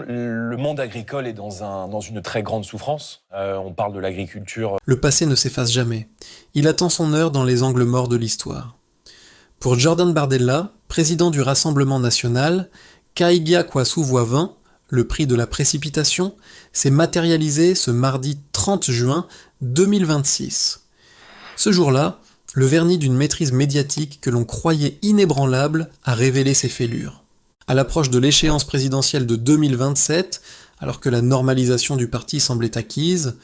le monde agricole est dans une très grande souffrance. On parle de l'agriculture. Le passé ne s'efface jamais. Il attend son heure dans les angles morts de l'histoire. Pour Jordan Bardella, président du Rassemblement national, Kaigia Kwasu Voivin, le prix de la précipitation, s'est matérialisé ce mardi 30 juin 2026. Ce jour-là, le vernis d'une maîtrise médiatique que l'on croyait inébranlable a révélé ses fêlures. À l'approche de l'échéance présidentielle de 2027, alors que la normalisation du parti semblait acquise,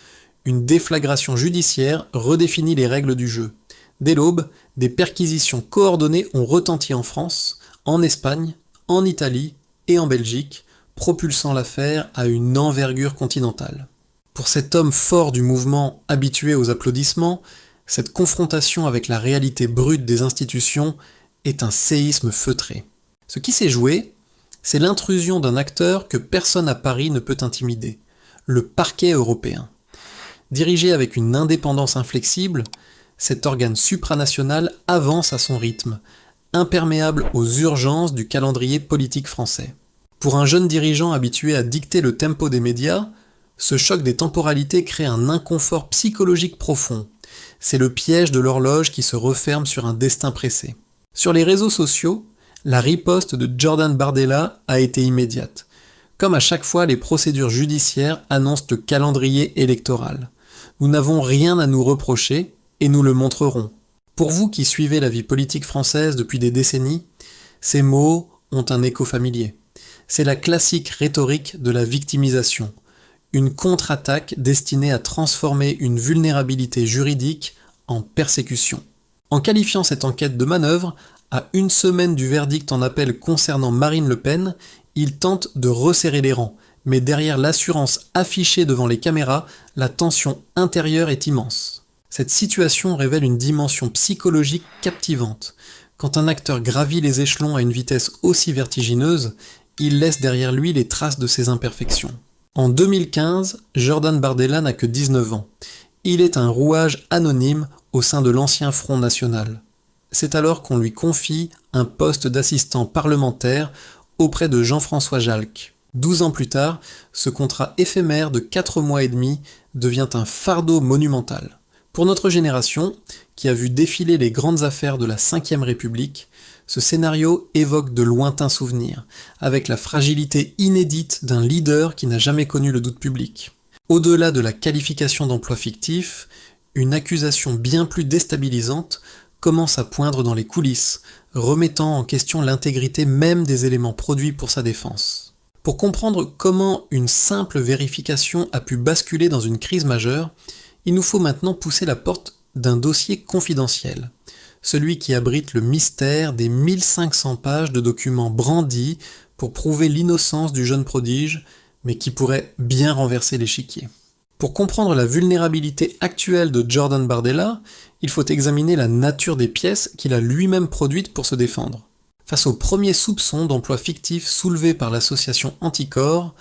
une déflagration judiciaire redéfinit les règles du jeu. Dès l'aube, des perquisitions coordonnées ont retenti en France, en Espagne, en Italie et en Belgique, propulsant l'affaire à une envergure continentale. Pour cet homme fort du mouvement habitué aux applaudissements, cette confrontation avec la réalité brute des institutions est un séisme feutré. Ce qui s'est joué, c'est l'intrusion d'un acteur que personne à Paris ne peut intimider, le parquet européen. Dirigé avec une indépendance inflexible, cet organe supranational avance à son rythme, imperméable aux urgences du calendrier politique français. Pour un jeune dirigeant habitué à dicter le tempo des médias, ce choc des temporalités crée un inconfort psychologique profond. C'est le piège de l'horloge qui se referme sur un destin pressé. Sur les réseaux sociaux, la riposte de Jordan Bardella a été immédiate. Comme à chaque fois, les procédures judiciaires annoncent le calendrier électoral. Nous n'avons rien à nous reprocher et nous le montrerons. Pour vous qui suivez la vie politique française depuis des décennies, ces mots ont un écho familier. C'est la classique rhétorique de la victimisation, une contre-attaque destinée à transformer une vulnérabilité juridique en persécution. En qualifiant cette enquête de manœuvre, à une semaine du verdict en appel concernant Marine Le Pen, il tente de resserrer les rangs, mais derrière l'assurance affichée devant les caméras, la tension intérieure est immense. Cette situation révèle une dimension psychologique captivante. Quand un acteur gravit les échelons à une vitesse aussi vertigineuse, il laisse derrière lui les traces de ses imperfections. En 2015, Jordan Bardella n'a que 19 ans. Il est un rouage anonyme au sein de l'ancien Front National. C'est alors qu'on lui confie un poste d'assistant parlementaire auprès de Jean-François Jalc. 12 ans plus tard, ce contrat éphémère de 4 mois et demi devient un fardeau monumental. Pour notre génération, qui a vu défiler les grandes affaires de la Ve République, ce scénario évoque de lointains souvenirs, avec la fragilité inédite d'un leader qui n'a jamais connu le doute public. Au-delà de la qualification d'emploi fictif, une accusation bien plus déstabilisante commence à poindre dans les coulisses, remettant en question l'intégrité même des éléments produits pour sa défense. Pour comprendre comment une simple vérification a pu basculer dans une crise majeure, il nous faut maintenant pousser la porte d'un dossier confidentiel, celui qui abrite le mystère des 1500 pages de documents brandis pour prouver l'innocence du jeune prodige, mais qui pourrait bien renverser l'échiquier. Pour comprendre la vulnérabilité actuelle de Jordan Bardella, il faut examiner la nature des pièces qu'il a lui-même produites pour se défendre. Face aux premiers soupçons d'emploi fictif soulevés par l'association Anticorps,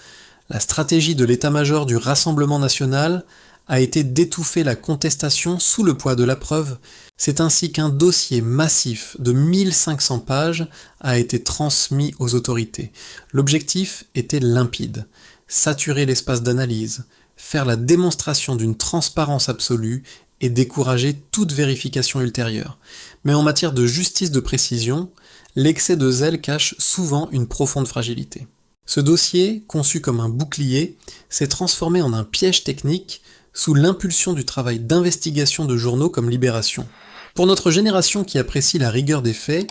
la stratégie de l'état-major du Rassemblement national a été d'étouffer la contestation sous le poids de la preuve. C'est ainsi qu'un dossier massif de 1500 pages a été transmis aux autorités. L'objectif était limpide: saturer l'espace d'analyse, faire la démonstration d'une transparence absolue et décourager toute vérification ultérieure. Mais en matière de justice de précision, l'excès de zèle cache souvent une profonde fragilité. Ce dossier, conçu comme un bouclier, s'est transformé en un piège technique sous l'impulsion du travail d'investigation de journaux comme Libération. Pour notre génération qui apprécie la rigueur des faits,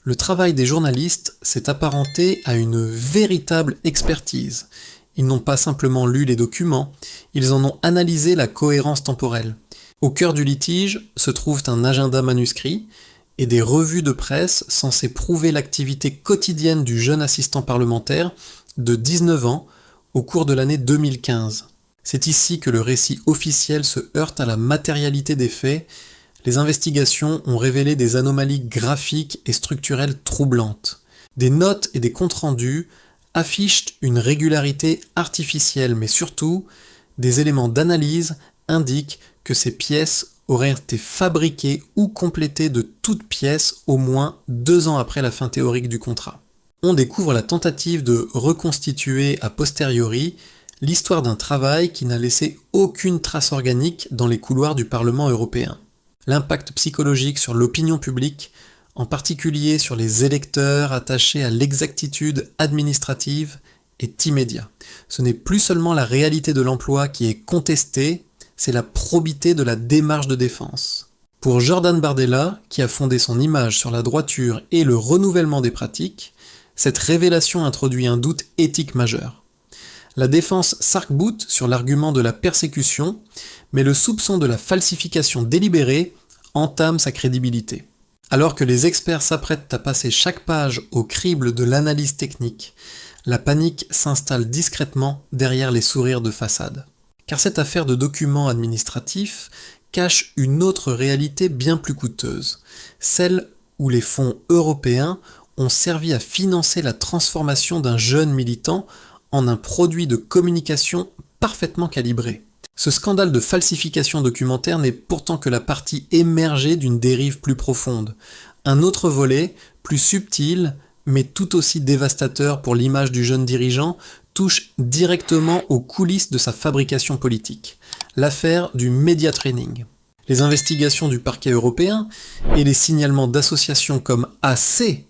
le travail des journalistes s'est apparenté à une véritable expertise. Ils n'ont pas simplement lu les documents, ils en ont analysé la cohérence temporelle. Au cœur du litige se trouve un agenda manuscrit et des revues de presse censées prouver l'activité quotidienne du jeune assistant parlementaire de 19 ans au cours de l'année 2015. C'est ici que le récit officiel se heurte à la matérialité des faits. Les investigations ont révélé des anomalies graphiques et structurelles troublantes. Des notes et des comptes rendus affichent une régularité artificielle, mais surtout, des éléments d'analyse indiquent que ces pièces auraient été fabriquées ou complétées de toutes pièces au moins 2 ans après la fin théorique du contrat. on découvre la tentative de reconstituer a posteriori l'histoire d'un travail qui n'a laissé aucune trace organique dans les couloirs du Parlement européen. L'impact psychologique sur l'opinion publique, en particulier sur les électeurs attachés à l'exactitude administrative, est immédiat. Ce n'est plus seulement la réalité de l'emploi qui est contestée, c'est la probité de la démarche de défense. Pour Jordan Bardella, qui a fondé son image sur la droiture et le renouvellement des pratiques, cette révélation introduit un doute éthique majeur. La défense s'arc-boute sur l'argument de la persécution, mais le soupçon de la falsification délibérée entame sa crédibilité. Alors que les experts s'apprêtent à passer chaque page au crible de l'analyse technique, la panique s'installe discrètement derrière les sourires de façade. Car cette affaire de documents administratifs cache une autre réalité bien plus coûteuse, celle où les fonds européens ont servi à financer la transformation d'un jeune militant en un produit de communication parfaitement calibré. Ce scandale de falsification documentaire n'est pourtant que la partie émergée d'une dérive plus profonde. Un autre volet, plus subtil, mais tout aussi dévastateur pour l'image du jeune dirigeant, touche directement aux coulisses de sa fabrication politique. L'affaire du media training. Les investigations du parquet européen et les signalements d'associations comme AC,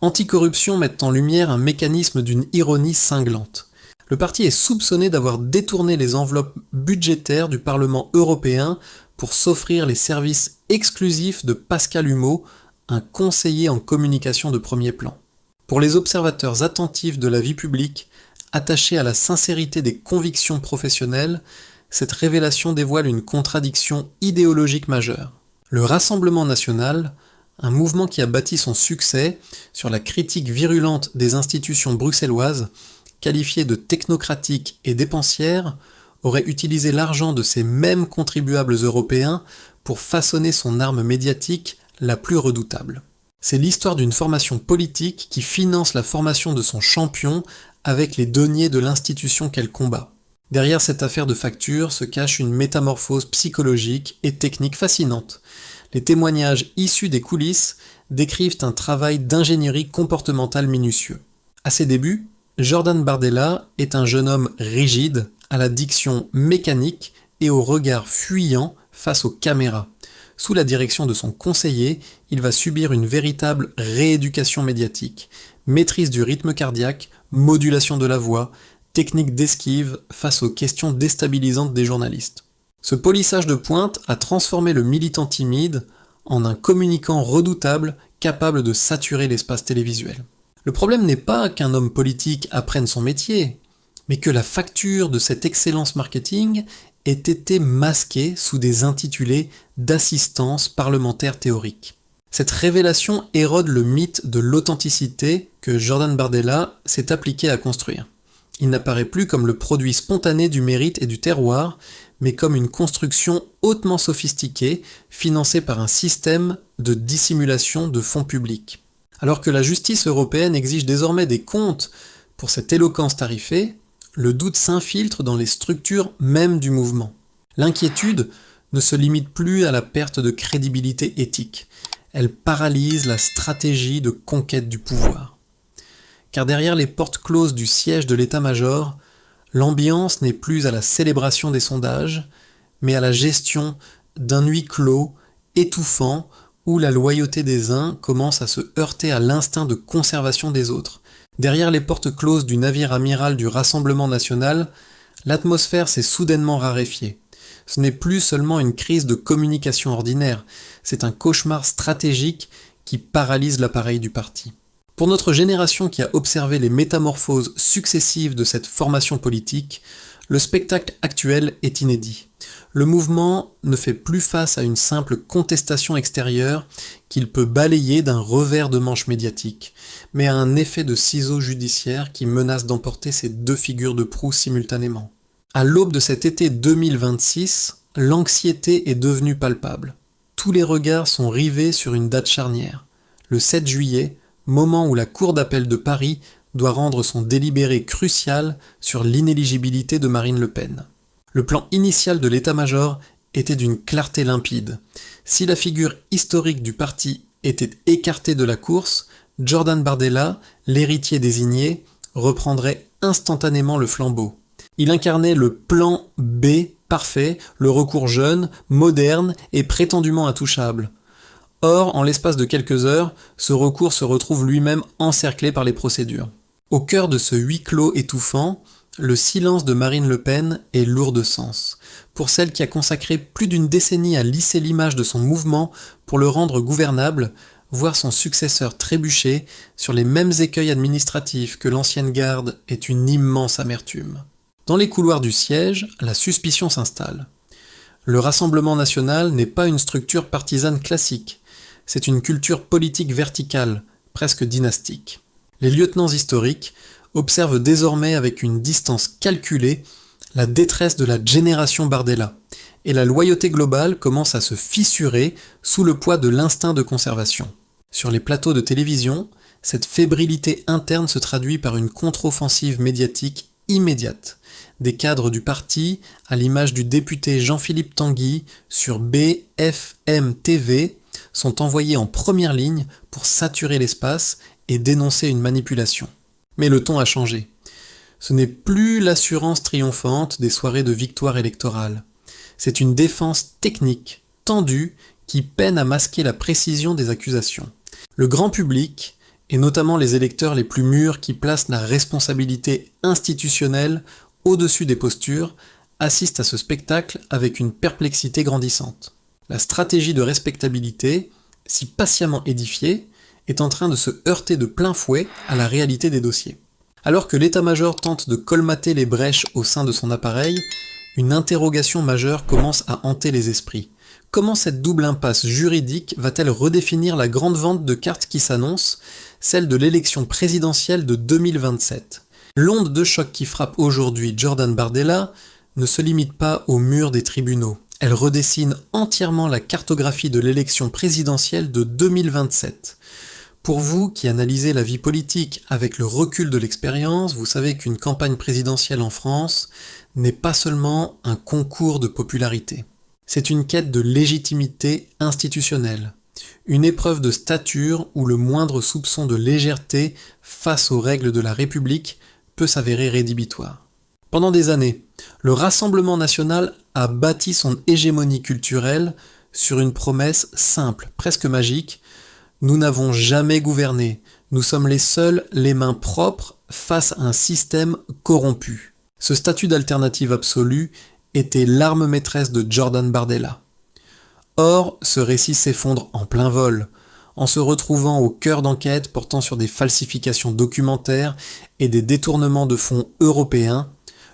Anticorruption, mettent en lumière un mécanisme d'une ironie cinglante. Le parti est soupçonné d'avoir détourné les enveloppes budgétaires du Parlement européen pour s'offrir les services exclusifs de Pascal Humeau, un conseiller en communication de premier plan. Pour les observateurs attentifs de la vie publique, attachés à la sincérité des convictions professionnelles, cette révélation dévoile une contradiction idéologique majeure. Le Rassemblement national, un mouvement qui a bâti son succès sur la critique virulente des institutions bruxelloises, qualifiées de technocratiques et dépensières, aurait utilisé l'argent de ces mêmes contribuables européens pour façonner son arme médiatique la plus redoutable. C'est l'histoire d'une formation politique qui finance la formation de son champion avec les deniers de l'institution qu'elle combat. Derrière cette affaire de facture se cache une métamorphose psychologique et technique fascinante. Les témoignages issus des coulisses décrivent un travail d'ingénierie comportementale minutieux. À ses débuts, Jordan Bardella est un jeune homme rigide, à la diction mécanique et au regard fuyant face aux caméras. Sous la direction de son conseiller, il va subir une véritable rééducation médiatique, maîtrise du rythme cardiaque, modulation de la voix, technique d'esquive face aux questions déstabilisantes des journalistes. Ce polissage de pointe a transformé le militant timide en un communicant redoutable capable de saturer l'espace télévisuel. Le problème n'est pas qu'un homme politique apprenne son métier, mais que la facture de cette excellence marketing ait été masquée sous des intitulés d'assistance parlementaire théorique. Cette révélation érode le mythe de l'authenticité que Jordan Bardella s'est appliqué à construire. Il n'apparaît plus comme le produit spontané du mérite et du terroir, mais comme une construction hautement sophistiquée, financée par un système de dissimulation de fonds publics. Alors que la justice européenne exige désormais des comptes pour cette éloquence tarifée, le doute s'infiltre dans les structures même du mouvement. L'inquiétude ne se limite plus à la perte de crédibilité éthique. Elle paralyse la stratégie de conquête du pouvoir. Car derrière les portes closes du siège de l'état-major, l'ambiance n'est plus à la célébration des sondages, mais à la gestion d'un huis clos étouffant où la loyauté des uns commence à se heurter à l'instinct de conservation des autres. Derrière les portes closes du navire amiral du Rassemblement national, l'atmosphère s'est soudainement raréfiée. Ce n'est plus seulement une crise de communication ordinaire, c'est un cauchemar stratégique qui paralyse l'appareil du parti. Pour notre génération qui a observé les métamorphoses successives de cette formation politique, le spectacle actuel est inédit. Le mouvement ne fait plus face à une simple contestation extérieure qu'il peut balayer d'un revers de manche médiatique, mais à un effet de ciseau judiciaire qui menace d'emporter ces deux figures de proue simultanément. À l'aube de cet été 2026, l'anxiété est devenue palpable. Tous les regards sont rivés sur une date charnière, le 7 juillet, moment où la Cour d'appel de Paris doit rendre son délibéré crucial sur l'inéligibilité de Marine Le Pen. Le plan initial de l'état-major était d'une clarté limpide. Si la figure historique du parti était écartée de la course, Jordan Bardella, l'héritier désigné, reprendrait instantanément le flambeau. Il incarnait le plan B parfait, le recours jeune, moderne et prétendument intouchable. Or, en l'espace de quelques heures, ce recours se retrouve lui-même encerclé par les procédures. Au cœur de ce huis clos étouffant, le silence de Marine Le Pen est lourd de sens. Pour celle qui a consacré plus d'une décennie à lisser l'image de son mouvement pour le rendre gouvernable, voir son successeur trébucher sur les mêmes écueils administratifs que l'ancienne garde est une immense amertume. Dans les couloirs du siège, la suspicion s'installe. Le Rassemblement national n'est pas une structure partisane classique, c'est une culture politique verticale, presque dynastique. Les lieutenants historiques observent désormais avec une distance calculée la détresse de la génération Bardella, et la loyauté globale commence à se fissurer sous le poids de l'instinct de conservation. Sur les plateaux de télévision, cette fébrilité interne se traduit par une contre-offensive médiatique immédiate. Des cadres du parti, à l'image du député Jean-Philippe Tanguy sur BFM TV, sont envoyés en première ligne pour saturer l'espace et dénoncer une manipulation. Mais le ton a changé. Ce n'est plus l'assurance triomphante des soirées de victoire électorale. C'est une défense technique, tendue, qui peine à masquer la précision des accusations. Le grand public, et notamment les électeurs les plus mûrs qui placent la responsabilité institutionnelle au-dessus des postures, assistent à ce spectacle avec une perplexité grandissante. La stratégie de respectabilité, si patiemment édifiée, est en train de se heurter de plein fouet à la réalité des dossiers. Alors que l'état-major tente de colmater les brèches au sein de son appareil, une interrogation majeure commence à hanter les esprits. Comment cette double impasse juridique va-t-elle redéfinir la grande vente de cartes qui s'annonce, celle de l'élection présidentielle de 2027 ? L'onde de choc qui frappe aujourd'hui Jordan Bardella ne se limite pas au mur des tribunaux. Elle redessine entièrement la cartographie de l'élection présidentielle de 2027. Pour vous qui analysez la vie politique avec le recul de l'expérience, vous savez qu'une campagne présidentielle en France n'est pas seulement un concours de popularité. C'est une quête de légitimité institutionnelle, une épreuve de stature où le moindre soupçon de légèreté face aux règles de la République peut s'avérer rédhibitoire. Pendant des années, le Rassemblement national a bâti son hégémonie culturelle sur une promesse simple, presque magique: nous n'avons jamais gouverné, nous sommes les seuls, les mains propres, face à un système corrompu. Ce statut d'alternative absolue était l'arme maîtresse de Jordan Bardella. Or, ce récit s'effondre en plein vol, en se retrouvant au cœur d'enquêtes portant sur des falsifications documentaires et des détournements de fonds européens.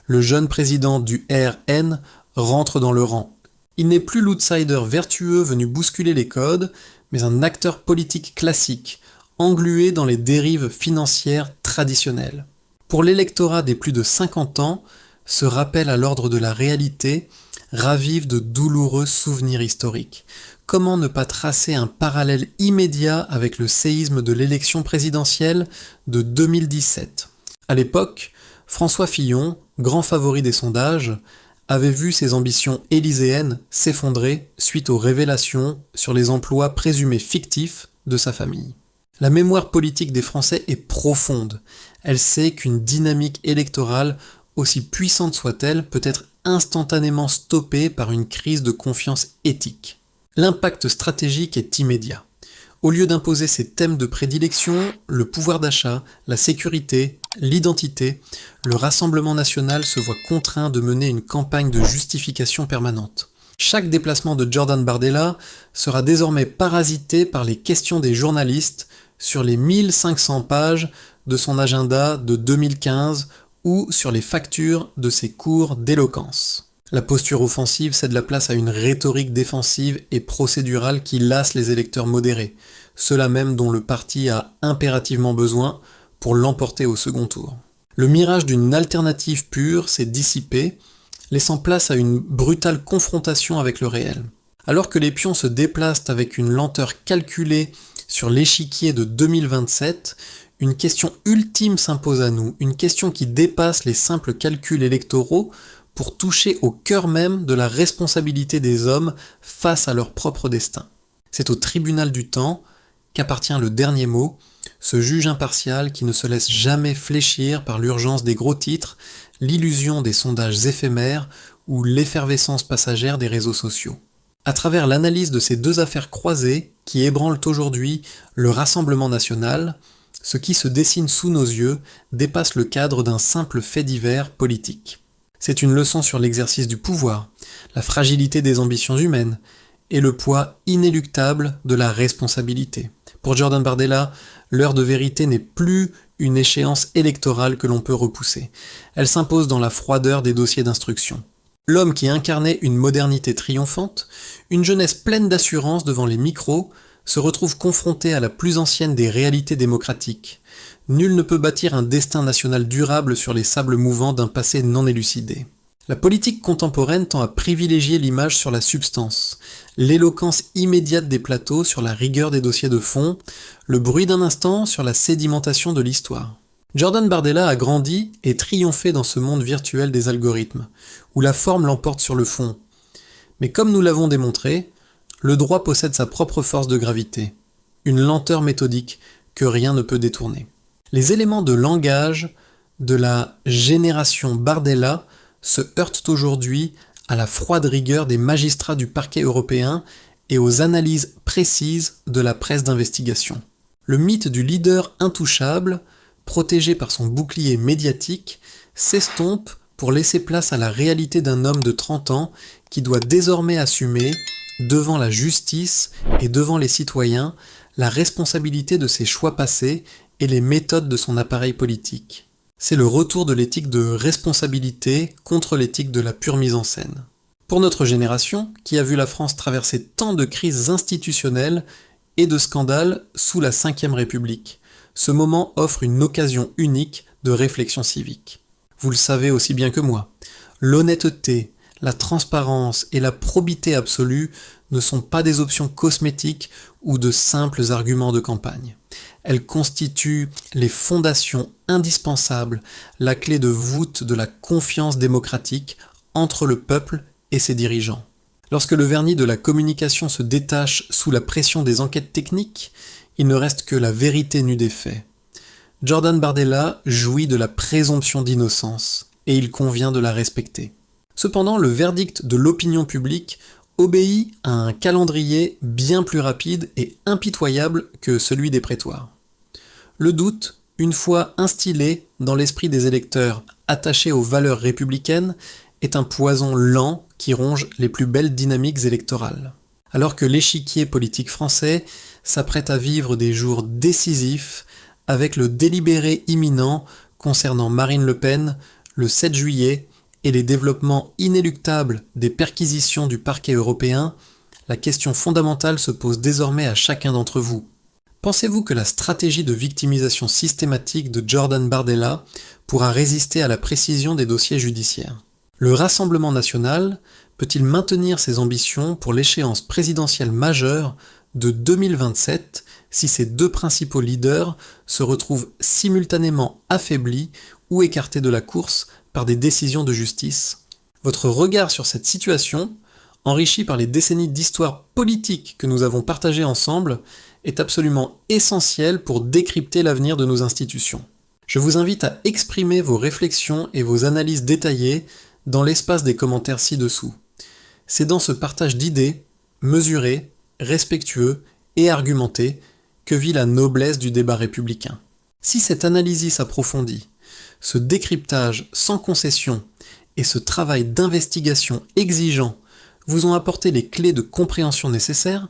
Le jeune président du RN rentre dans le rang. Il n'est plus l'outsider vertueux venu bousculer les codes, mais un acteur politique classique, englué dans les dérives financières traditionnelles. Pour l'électorat des plus de 50 ans, ce rappel à l'ordre de la réalité ravive de douloureux souvenirs historiques. Comment ne pas tracer un parallèle immédiat avec le séisme de l'élection présidentielle de 2017 ? À l'époque, François Fillon, grand favori des sondages, avait vu ses ambitions élyséennes s'effondrer suite aux révélations sur les emplois présumés fictifs de sa famille. La mémoire politique des Français est profonde. Elle sait qu'une dynamique électorale, aussi puissante soit-elle, peut être instantanément stoppée par une crise de confiance éthique. L'impact stratégique est immédiat. Au lieu d'imposer ses thèmes de prédilection, le pouvoir d'achat, la sécurité, l'identité, le Rassemblement national se voit contraint de mener une campagne de justification permanente. Chaque déplacement de Jordan Bardella sera désormais parasité par les questions des journalistes sur les 1500 pages de son agenda de 2015 ou sur les factures de ses cours d'éloquence. La posture offensive cède la place à une rhétorique défensive et procédurale qui lasse les électeurs modérés, ceux-là même dont le parti a impérativement besoin pour l'emporter au second tour. Le mirage d'une alternative pure s'est dissipé, laissant place à une brutale confrontation avec le réel. Alors que les pions se déplacent avec une lenteur calculée sur l'échiquier de 2027, une question ultime s'impose à nous, une question qui dépasse les simples calculs électoraux pour toucher au cœur même de la responsabilité des hommes face à leur propre destin. C'est au tribunal du temps qu'appartient le dernier mot, Ce juge impartial qui ne se laisse jamais fléchir par l'urgence des gros titres, l'illusion des sondages éphémères ou l'effervescence passagère des réseaux sociaux. À travers l'analyse de ces deux affaires croisées qui ébranlent aujourd'hui le Rassemblement national, ce qui se dessine sous nos yeux dépasse le cadre d'un simple fait divers politique. C'est une leçon sur l'exercice du pouvoir, la fragilité des ambitions humaines et le poids inéluctable de la responsabilité. Pour Jordan Bardella, l'heure de vérité n'est plus une échéance électorale que l'on peut repousser. Elle s'impose dans la froideur des dossiers d'instruction. L'homme qui incarnait une modernité triomphante, une jeunesse pleine d'assurance devant les micros, se retrouve confronté à la plus ancienne des réalités démocratiques. Nul ne peut bâtir un destin national durable sur les sables mouvants d'un passé non élucidé. La politique contemporaine tend à privilégier l'image sur la substance, l'éloquence immédiate des plateaux sur la rigueur des dossiers de fond, le bruit d'un instant sur la sédimentation de l'histoire. Jordan Bardella a grandi et triomphé dans ce monde virtuel des algorithmes, où la forme l'emporte sur le fond. Mais comme nous l'avons démontré, le droit possède sa propre force de gravité, une lenteur méthodique que rien ne peut détourner. Les éléments de langage de la génération Bardella se heurtent aujourd'hui à la froide rigueur des magistrats du parquet européen et aux analyses précises de la presse d'investigation. Le mythe du leader intouchable, protégé par son bouclier médiatique, s'estompe pour laisser place à la réalité d'un homme de 30 ans qui doit désormais assumer, devant la justice et devant les citoyens, la responsabilité de ses choix passés et les méthodes de son appareil politique. C'est le retour de l'éthique de responsabilité contre l'éthique de la pure mise en scène. Pour notre génération, qui a vu la France traverser tant de crises institutionnelles et de scandales sous la Ve République, ce moment offre une occasion unique de réflexion civique. Vous le savez aussi bien que moi, l'honnêteté, la transparence et la probité absolue ne sont pas des options cosmétiques ou de simples arguments de campagne. Elles constituent les fondations indispensables, la clé de voûte de la confiance démocratique entre le peuple et ses dirigeants. Lorsque le vernis de la communication se détache sous la pression des enquêtes techniques, il ne reste que la vérité nue des faits. Jordan Bardella jouit de la présomption d'innocence, et il convient de la respecter. Cependant, le verdict de l'opinion publique obéit à un calendrier bien plus rapide et impitoyable que celui des prétoires. Le doute, une fois instillé dans l'esprit des électeurs attachés aux valeurs républicaines, est un poison lent qui ronge les plus belles dynamiques électorales. Alors que l'échiquier politique français s'apprête à vivre des jours décisifs avec le délibéré imminent concernant Marine Le Pen le 7 juillet et les développements inéluctables des perquisitions du parquet européen, la question fondamentale se pose désormais à chacun d'entre vous. Pensez-vous que la stratégie de victimisation systématique de Jordan Bardella pourra résister à la précision des dossiers judiciaires ? Le Rassemblement national peut-il maintenir ses ambitions pour l'échéance présidentielle majeure de 2027 si ses deux principaux leaders se retrouvent simultanément affaiblis ou écartés de la course par des décisions de justice? Votre regard sur cette situation, enrichi par les décennies d'histoire politique que nous avons partagées ensemble, est absolument essentiel pour décrypter l'avenir de nos institutions. Je vous invite à exprimer vos réflexions et vos analyses détaillées dans l'espace des commentaires ci-dessous. C'est dans ce partage d'idées, mesuré, respectueux et argumenté, que vit la noblesse du débat républicain. Si cette analyse s'approfondit, ce décryptage sans concession et ce travail d'investigation exigeant vous ont apporté les clés de compréhension nécessaires,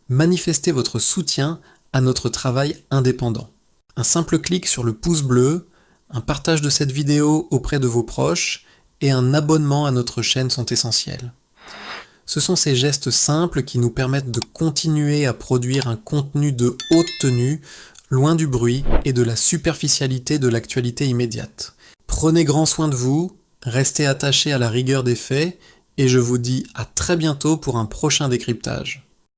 manifestez votre soutien à notre travail indépendant. Un simple clic sur le pouce bleu, un partage de cette vidéo auprès de vos proches et un abonnement à notre chaîne sont essentiels. Ce sont ces gestes simples qui nous permettent de continuer à produire un contenu de haute tenue, loin du bruit et de la superficialité de l'actualité immédiate. Prenez grand soin de vous, restez attachés à la rigueur des faits, et je vous dis à très bientôt pour un prochain décryptage.